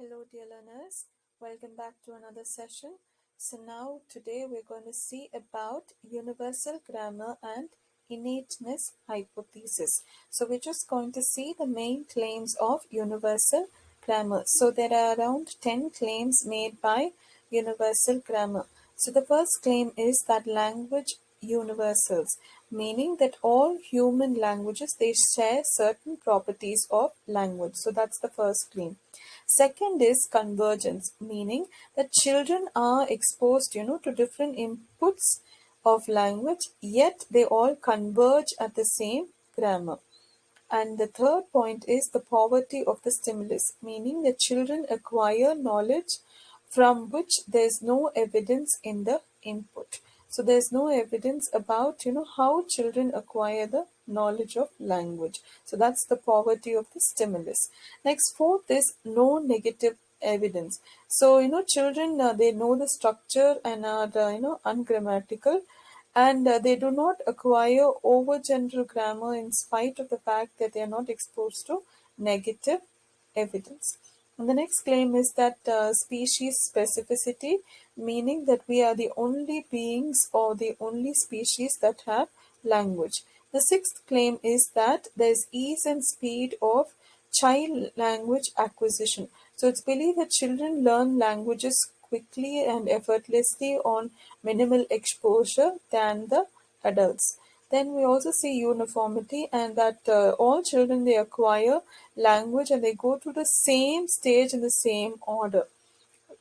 Hello, dear learners. Welcome back to another session. So, now today we're going to see about universal grammar and innateness hypothesis. So, we're just going to see the main claims of universal grammar. So, there are around 10 claims made by universal grammar. So, the first claim is that language universals, meaning that all human languages they share certain properties of language. So, that's the first claim. Second is convergence, meaning that children are exposed, to different inputs of language, yet they all converge at the same grammar. And the third point is the poverty of the stimulus, meaning that children acquire knowledge from which there's no evidence in the input. So there's no evidence about, how children acquire the knowledge of language. So that's the poverty of the stimulus. Next, fourth is no negative evidence. So, children, they know the structure and are, ungrammatical, and they do not acquire overgeneral grammar in spite of the fact that they are not exposed to negative evidence. And the next claim is that species specificity, meaning that we are the only beings or the only species that have language. The sixth claim is that there is ease and speed of child language acquisition. So it's believed that children learn languages quickly and effortlessly on minimal exposure than the adults. Then we also see uniformity, and that all children they acquire language and they go through the same stage in the same order.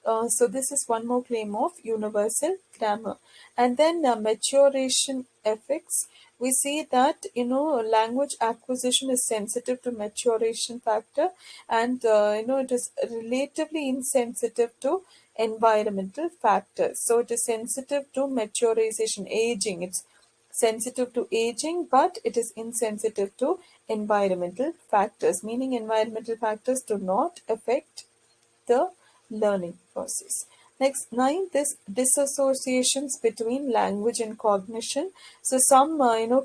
So this is one more claim of universal grammar. And then maturation effects. We see that language acquisition is sensitive to maturation factor, and it is relatively insensitive to environmental factors. So it is sensitive to maturization, aging. It's sensitive to aging, but it is insensitive to environmental factors, meaning environmental factors do not affect the learning process. Next, ninth is disassociations between language and cognition. So some,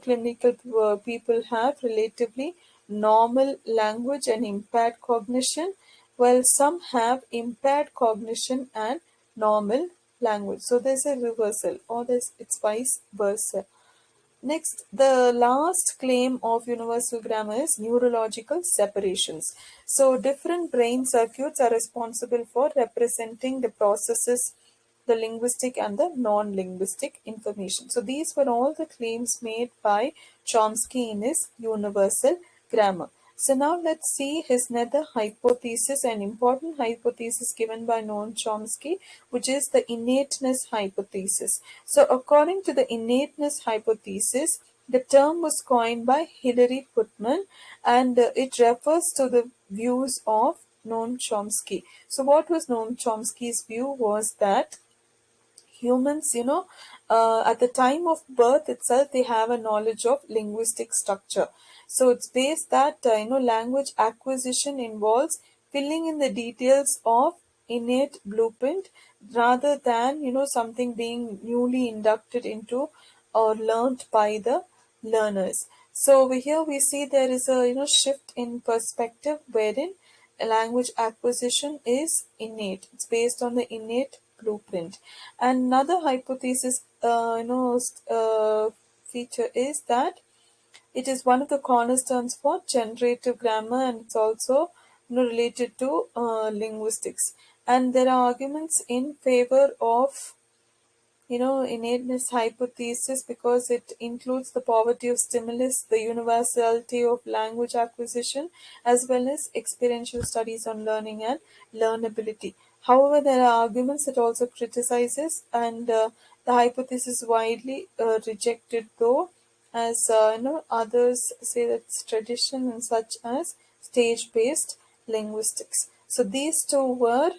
clinical people have relatively normal language and impaired cognition, while some have impaired cognition and normal language. So there's a reversal, or it's vice versa. Next, the last claim of universal grammar is neurological separations. So, different brain circuits are responsible for representing the processes, the linguistic and the non-linguistic information. So, these were all the claims made by Chomsky in his universal grammar. So now let's see his another hypothesis, an important hypothesis given by Noam Chomsky, which is the innateness hypothesis. So according to the innateness hypothesis, the term was coined by Hilary Putnam, and it refers to the views of Noam Chomsky. So what was Noam Chomsky's view was that humans, at the time of birth itself, they have a knowledge of linguistic structure. So it's based that, language acquisition involves filling in the details of innate blueprint rather than, something being newly inducted into or learnt by the learners. So over here we see there is a, shift in perspective wherein language acquisition is innate. It's based on the innate blueprint. Another hypothesis, feature is that it is one of the cornerstones for generative grammar, and it's also related to linguistics. And there are arguments in favor of innateness hypothesis because it includes the poverty of stimulus, the universality of language acquisition, as well as experiential studies on learning and learnability. However, there are arguments that also criticizes, and the hypothesis is widely rejected, though, as others say that it's tradition and such as stage-based linguistics. So these two were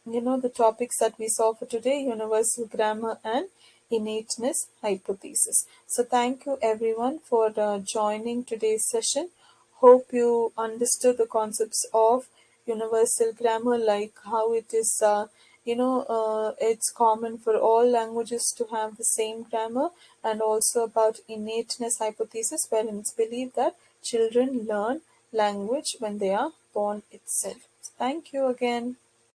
the topics that we saw for today: universal grammar and innateness hypothesis. So thank you everyone for joining today's session. Hope you understood the concepts of universal grammar, like how it is it's common for all languages to have the same grammar, and also about innateness hypothesis, wherein it's believed that children learn language when they are born itself. So thank you again.